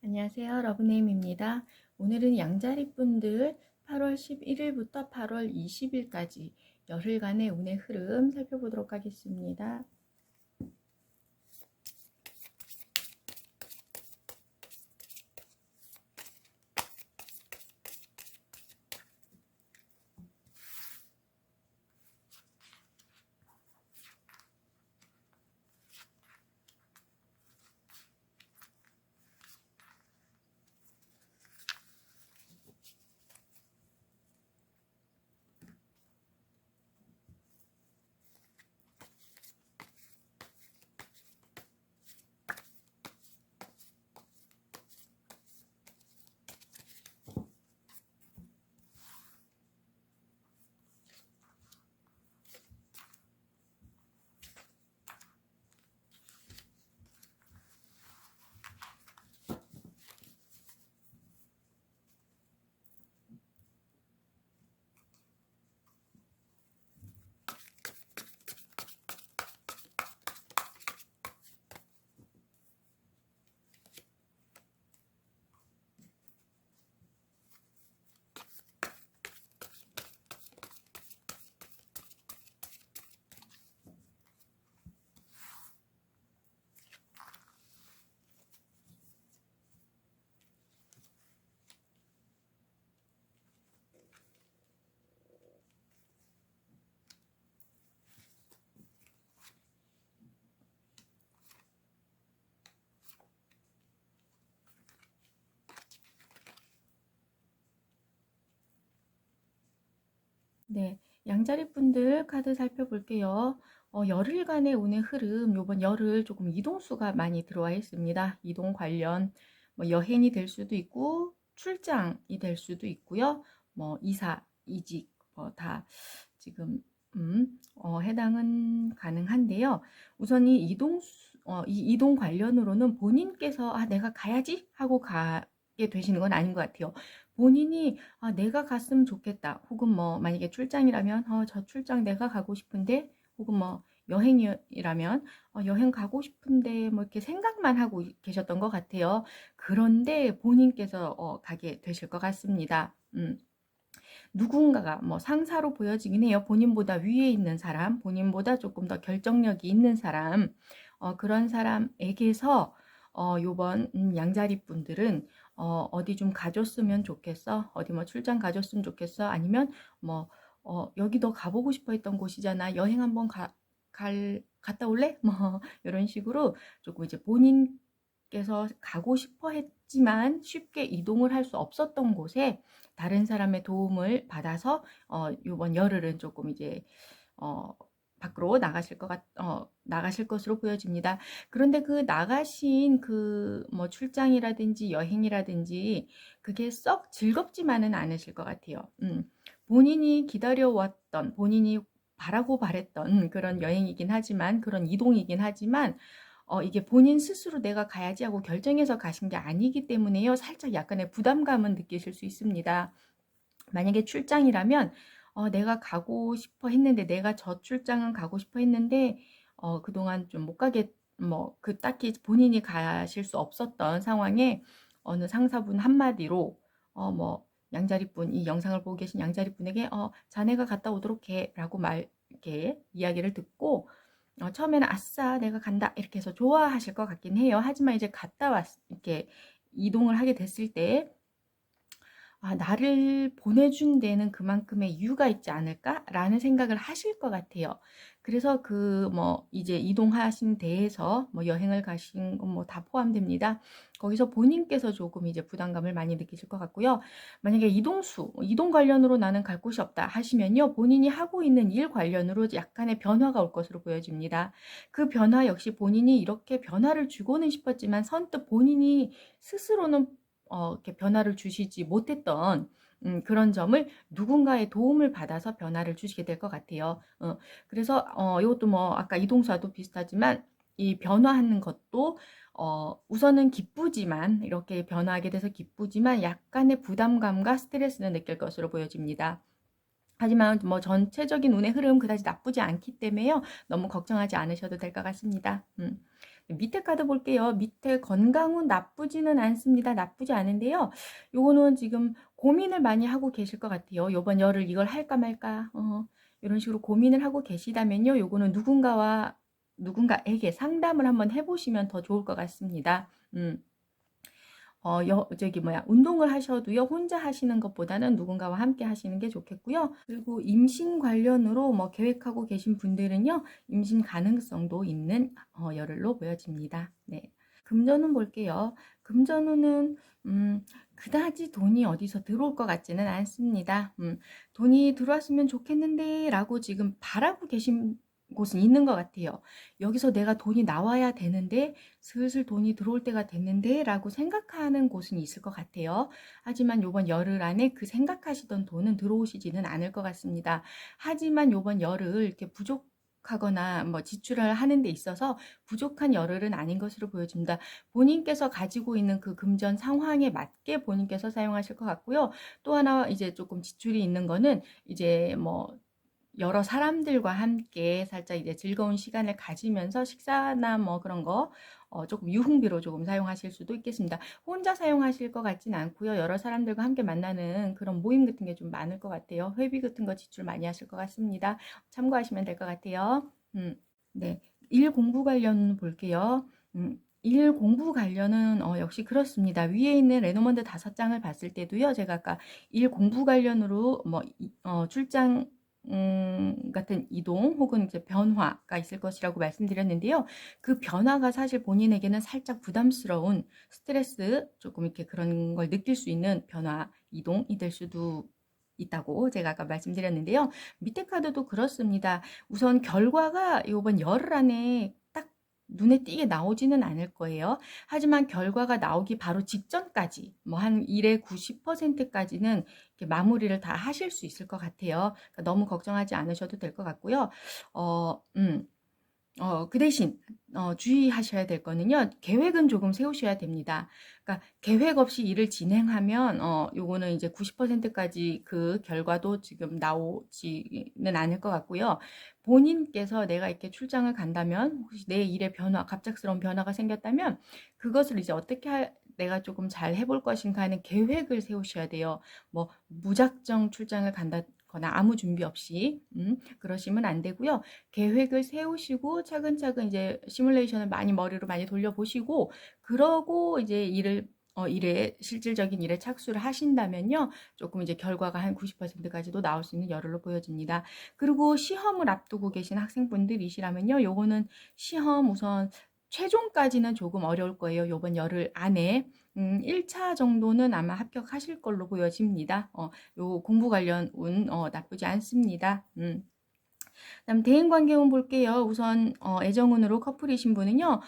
안녕하세요. 러브네임입니다. 오늘은 양자리분들 8월 11일부터 8월 20일까지 열흘간의 운의 흐름 살펴보도록 하겠습니다. 네, 양자리분들 카드 살펴볼게요. 열흘간의 운의 흐름, 요번 열흘 조금 이동수가 많이 들어와 있습니다. 이동 관련, 여행이 될 수도 있고, 출장이 될 수도 있고요. 이사, 이직, 다 지금, 해당은 가능한데요. 우선 이 이동 관련으로는 본인께서, 내가 가야지 하고 가게 되시는 건 아닌 것 같아요. 본인이 내가 갔으면 좋겠다. 혹은 만약에 출장이라면 저 출장 내가 가고 싶은데, 혹은 여행이라면 여행 가고 싶은데 이렇게 생각만 하고 계셨던 것 같아요. 그런데 본인께서 가게 되실 것 같습니다. 누군가가 상사로 보여지긴 해요. 본인보다 위에 있는 사람, 본인보다 조금 더 결정력이 있는 사람, 그런 사람에게서 요번 양자리 분들은 어디 좀 가줬으면 좋겠어. 어디 출장 가줬으면 좋겠어. 아니면 여기 너 가보고 싶어 했던 곳이잖아. 여행 한번 갔다 올래? 이런 식으로 조금 이제 본인께서 가고 싶어 했지만 쉽게 이동을 할 수 없었던 곳에 다른 사람의 도움을 받아서 요번 열흘은 조금 이제 밖으로 나가실 것으로 보여집니다. 그런데 그 나가신 출장이라든지 여행이라든지 그게 썩 즐겁지만은 않으실 것 같아요. 본인이 기다려왔던, 본인이 바라고 바랬던 그런 여행이긴 하지만, 그런 이동이긴 하지만, 이게 본인 스스로 내가 가야지 하고 결정해서 가신 게 아니기 때문에요. 살짝 약간의 부담감은 느끼실 수 있습니다. 만약에 출장이라면 내가 가고 싶어 했는데, 내가 저 출장은 가고 싶어 했는데 그동안 좀 못 가게 딱히 본인이 가실 수 없었던 상황에 어느 상사분 한마디로 양자리분, 이 영상을 보고 계신 양자리분에게 자네가 갔다 오도록 해 라고 이렇게 이야기를 듣고 처음에는 아싸 내가 간다 이렇게 해서 좋아하실 것 같긴 해요. 하지만 이제 이렇게 이동을 하게 됐을 때 나를 보내준 데는 그만큼의 이유가 있지 않을까라는 생각을 하실 것 같아요. 그래서 이제 이동하신 데에서 여행을 가신 건 다 포함됩니다. 거기서 본인께서 조금 이제 부담감을 많이 느끼실 것 같고요. 만약에 이동 관련으로 나는 갈 곳이 없다 하시면요. 본인이 하고 있는 일 관련으로 약간의 변화가 올 것으로 보여집니다. 그 변화 역시 본인이 이렇게 변화를 주고는 싶었지만 선뜻 본인이 스스로는 이렇게 변화를 주시지 못했던 그런 점을 누군가의 도움을 받아서 변화를 주시게 될 것 같아요. 그래서 이것도 아까 이동사도 비슷하지만 이 변화하는 것도 우선은 기쁘지만 이렇게 변화하게 돼서 기쁘지만 약간의 부담감과 스트레스는 느낄 것으로 보여집니다. 하지만 전체적인 운의 흐름 그다지 나쁘지 않기 때문에요. 너무 걱정하지 않으셔도 될 것 같습니다. 밑에 카드 볼게요. 밑에 건강운 나쁘지는 않습니다. 나쁘지 않은데요. 요거는 지금 고민을 많이 하고 계실 것 같아요. 요번 열을 이걸 할까 말까 이런 식으로 고민을 하고 계시다면요. 요거는 누군가에게 상담을 한번 해보시면 더 좋을 것 같습니다. 운동을 하셔도요, 혼자 하시는 것보다는 누군가와 함께 하시는 게 좋겠고요. 그리고 임신 관련으로 뭐 계획하고 계신 분들은요, 임신 가능성도 있는 열흘로 보여집니다. 네. 금전운 볼게요. 금전운은, 그다지 돈이 어디서 들어올 것 같지는 않습니다. 돈이 들어왔으면 좋겠는데, 라고 지금 바라고 계신 곳은 있는 것 같아요. 여기서 내가 돈이 나와야 되는데, 슬슬 돈이 들어올 때가 됐는데 라고 생각하는 곳은 있을 것 같아요. 하지만 요번 열흘 안에 그 생각하시던 돈은 들어오시지는 않을 것 같습니다. 하지만 요번 열흘 이렇게 부족하거나 뭐 지출을 하는 데 있어서 부족한 열흘은 아닌 것으로 보여집니다. 본인께서 가지고 있는 그 금전 상황에 맞게 본인께서 사용하실 것 같고요. 또 하나 이제 조금 지출이 있는 거는 이제 뭐 여러 사람들과 함께 살짝 이제 즐거운 시간을 가지면서 식사나 뭐 그런 거 조금 유흥비로 조금 사용하실 수도 있겠습니다. 혼자 사용하실 것 같진 않고요. 여러 사람들과 함께 만나는 그런 모임 같은 게 좀 많을 것 같아요. 회비 같은 거 지출 많이 하실 것 같습니다. 참고하시면 될 것 같아요. 네. 일 공부 관련 볼게요. 일 공부 관련은 역시 그렇습니다. 위에 있는 레노먼드 5장을 봤을 때도요. 제가 아까 일 공부 관련으로 뭐 출장 같은 이동 혹은 이제 변화가 있을 것이라고 말씀드렸는데요. 그 변화가 사실 본인에게는 살짝 부담스러운 스트레스 조금 이렇게 그런 걸 느낄 수 있는 변화, 이동이 될 수도 있다고 제가 아까 말씀드렸는데요. 밑에 카드도 그렇습니다. 우선 결과가 이번 열흘 안에 딱 눈에 띄게 나오지는 않을 거예요. 하지만 결과가 나오기 바로 직전까지 뭐 한 일의 90%까지는 마무리를 다 하실 수 있을 것 같아요. 그러니까 너무 걱정하지 않으셔도 될 것 같고요. 그 대신 주의하셔야 될 거는요. 계획은 조금 세우셔야 됩니다. 그러니까 계획 없이 일을 진행하면 요거는 이제 90%까지 그 결과도 지금 나오지는 않을 것 같고요. 본인께서 내가 이렇게 출장을 간다면 혹시 내 일의 변화, 갑작스러운 변화가 생겼다면 그것을 이제 내가 조금 잘 해볼 것인가 하는 계획을 세우셔야 돼요. 뭐 무작정 출장을 간다거나 아무 준비 없이 그러시면 안 되고요. 계획을 세우시고 차근차근 이제 시뮬레이션을 머리로 많이 돌려보시고 그러고 이제 일에 실질적인 일에 착수를 하신다면요. 조금 이제 결과가 한 90%까지도 나올 수 있는 열흘로 보여집니다. 그리고 시험을 앞두고 계신 학생분들이시라면요. 요거는 시험 우선 최종까지는 조금 어려울 거예요. 요번 열흘 안에 1차 정도는 아마 합격하실 걸로 보여집니다. 요 공부 관련 운 나쁘지 않습니다. 그다음 대인관계운 볼게요. 우선 애정운으로 커플이신 분은요.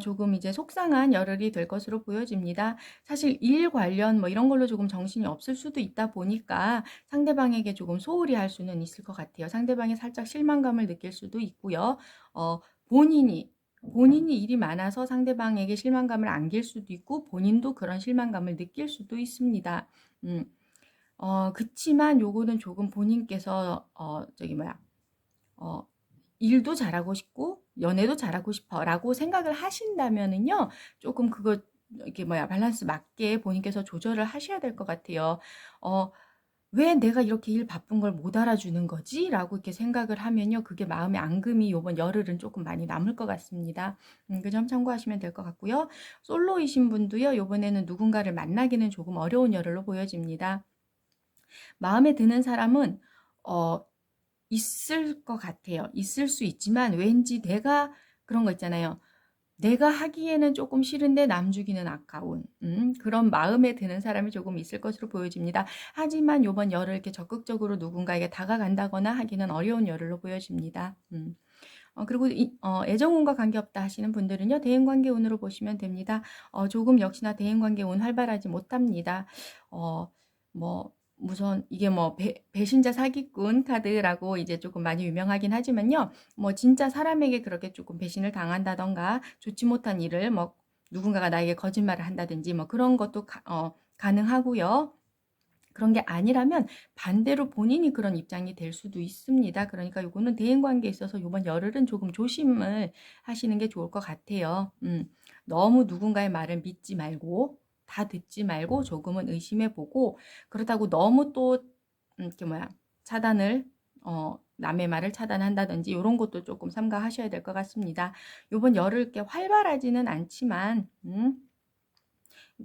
조금 이제 속상한 열흘이 될 것으로 보여집니다. 사실 일 관련 뭐 이런 걸로 조금 정신이 없을 수도 있다 보니까 상대방에게 조금 소홀히 할 수는 있을 것 같아요. 상대방이 살짝 실망감을 느낄 수도 있고요. 본인이 일이 많아서 상대방에게 실망감을 안길 수도 있고 본인도 그런 실망감을 느낄 수도 있습니다. 그치만 요거는 조금 본인께서 일도 잘하고 싶고 연애도 잘하고 싶어라고 생각을 하신다면은요. 조금 그거 이게 밸런스 맞게 본인께서 조절을 하셔야 될 것 같아요. 왜 내가 이렇게 일 바쁜 걸 못 알아주는 거지? 라고 이렇게 생각을 하면요. 그게 마음의 앙금이 요번 열흘은 조금 많이 남을 것 같습니다. 그 점 참고하시면 될 것 같고요. 솔로이신 분도요. 요번에는 누군가를 만나기는 조금 어려운 열흘로 보여집니다. 마음에 드는 사람은 있을 것 같아요. 있을 수 있지만 왠지 내가 그런 거 있잖아요. 내가 하기에는 조금 싫은데 남 주기는 아까운 그런 마음에 드는 사람이 조금 있을 것으로 보여집니다. 하지만 요번 열흘 이렇게 적극적으로 누군가에게 다가간다거나 하기는 어려운 열흘로 보여집니다. 그리고 애정운과 관계없다 하시는 분들은요. 대인관계운으로 보시면 됩니다. 조금 역시나 대인관계운 활발하지 못합니다. 우선 이게 배신자 사기꾼 카드라고 이제 조금 많이 유명하긴 하지만요. 진짜 사람에게 그렇게 조금 배신을 당한다던가 좋지 못한 일을 누군가가 나에게 거짓말을 한다든지 그런 것도 가능하고요. 그런 게 아니라면 반대로 본인이 그런 입장이 될 수도 있습니다. 그러니까 요거는 대인관계에 있어서 요번 열흘은 조금 조심을 하시는 게 좋을 것 같아요. 너무 누군가의 말을 믿지 말고 다 듣지 말고 조금은 의심해 보고, 그렇다고 너무 또 이렇게 차단을 남의 말을 차단한다든지 이런 것도 조금 삼가하셔야 될 것 같습니다. 요번 열흘 이렇게 활발하지는 않지만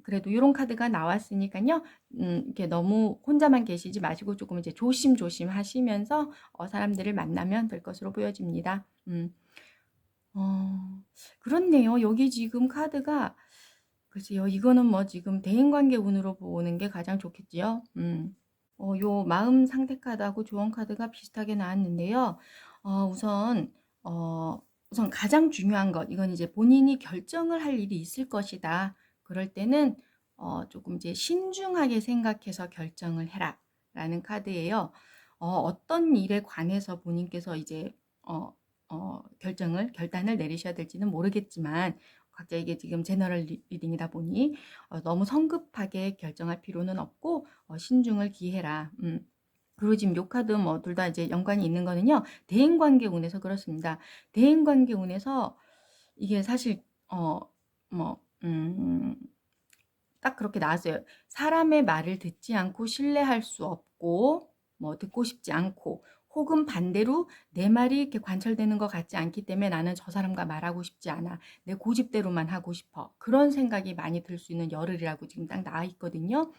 그래도 이런 카드가 나왔으니까요. 이렇게 너무 혼자만 계시지 마시고 조금 이제 조심조심 하시면서 사람들을 만나면 될 것으로 보여집니다. 그렇네요. 여기 지금 카드가 글쎄요. 이거는 뭐 지금 대인관계 운으로 보는 게 가장 좋겠지요. 요 마음 상태 카드하고 조언 카드가 비슷하게 나왔는데요. 우선 우선 가장 중요한 것, 이건 이제 본인이 결정을 할 일이 있을 것이다. 그럴 때는 조금 이제 신중하게 생각해서 결정을 해라 라는 카드예요. 어떤 일에 관해서 본인께서 이제 결단을 내리셔야 될지는 모르겠지만, 각자 이게 지금 제너럴 리딩이다 보니 너무 성급하게 결정할 필요는 없고 신중을 기해라. 그리고 지금 요 카드 뭐 둘 다 이제 연관이 있는 거는요. 대인관계 운에서 그렇습니다. 대인관계 운에서 이게 사실 딱 그렇게 나왔어요. 사람의 말을 듣지 않고 신뢰할 수 없고 뭐 듣고 싶지 않고, 혹은 반대로 내 말이 이렇게 관철되는 것 같지 않기 때문에 나는 저 사람과 말하고 싶지 않아. 내 고집대로만 하고 싶어. 그런 생각이 많이 들 수 있는 열흘이라고 지금 딱 나와 있거든요.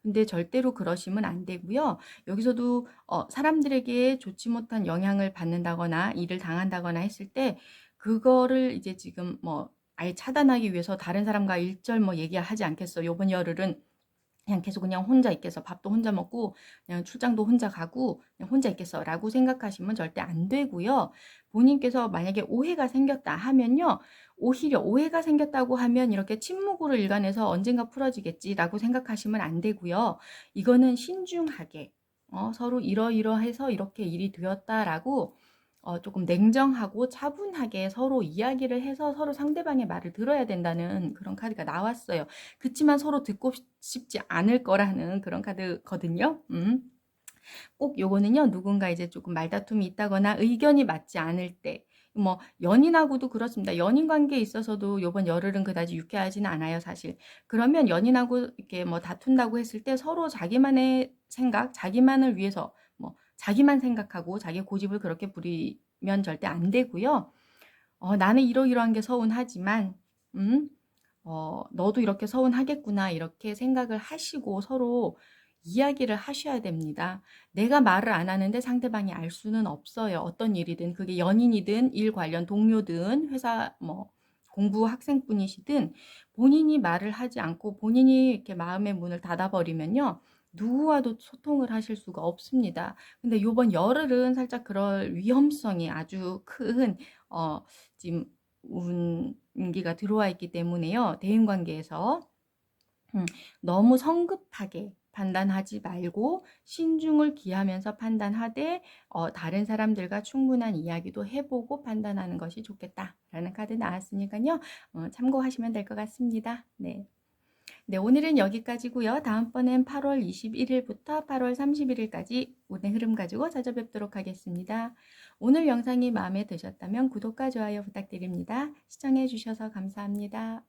근데 절대로 그러시면 안 되고요. 여기서도 사람들에게 좋지 못한 영향을 받는다거나 일을 당한다거나 했을 때 그거를 이제 지금 뭐 아예 차단하기 위해서 다른 사람과 일절 뭐 얘기하지 않겠어. 요번 열흘은 그냥 계속 그냥 혼자 있겠어. 밥도 혼자 먹고 그냥 출장도 혼자 가고 그냥 혼자 있겠어 라고 생각하시면 절대 안 되고요. 본인께서 만약에 오해가 생겼다 하면요. 오히려 오해가 생겼다고 하면 이렇게 침묵으로 일관해서 언젠가 풀어지겠지라고 생각하시면 안 되고요. 이거는 신중하게 서로 이러이러해서 이렇게 일이 되었다라고 조금 냉정하고 차분하게 서로 이야기를 해서 서로 상대방의 말을 들어야 된다는 그런 카드가 나왔어요. 그치만 서로 듣고 싶지 않을 거라는 그런 카드거든요. 꼭 요거는요, 누군가 이제 조금 말다툼이 있다거나 의견이 맞지 않을 때, 뭐 연인하고도 그렇습니다. 연인 관계에 있어서도 요번 열흘은 그다지 유쾌하지는 않아요, 사실. 그러면 연인하고 이렇게 뭐 다툰다고 했을 때 서로 자기만의 생각, 자기만을 위해서 뭐 자기만 생각하고 자기 고집을 그렇게 부리면 절대 안 되고요. 나는 이러이러한 게 서운하지만 너도 이렇게 서운하겠구나 이렇게 생각을 하시고 서로 이야기를 하셔야 됩니다. 내가 말을 안 하는데 상대방이 알 수는 없어요. 어떤 일이든, 그게 연인이든 일 관련 동료든 회사 뭐 공부 학생뿐이시든, 본인이 말을 하지 않고 본인이 이렇게 마음의 문을 닫아버리면요, 누구와도 소통을 하실 수가 없습니다. 근데 요번 열흘은 살짝 그럴 위험성이 아주 큰 지금 운기가 들어와 있기 때문에요. 대인관계에서 너무 성급하게 판단하지 말고 신중을 기하면서 판단하되 다른 사람들과 충분한 이야기도 해보고 판단하는 것이 좋겠다라는 카드 나왔으니까요. 참고하시면 될 것 같습니다. 네. 네, 오늘은 여기까지고요. 다음번엔 8월 21일부터 8월 31일까지 운의 흐름 가지고 찾아뵙도록 하겠습니다. 오늘 영상이 마음에 드셨다면 구독과 좋아요 부탁드립니다. 시청해 주셔서 감사합니다.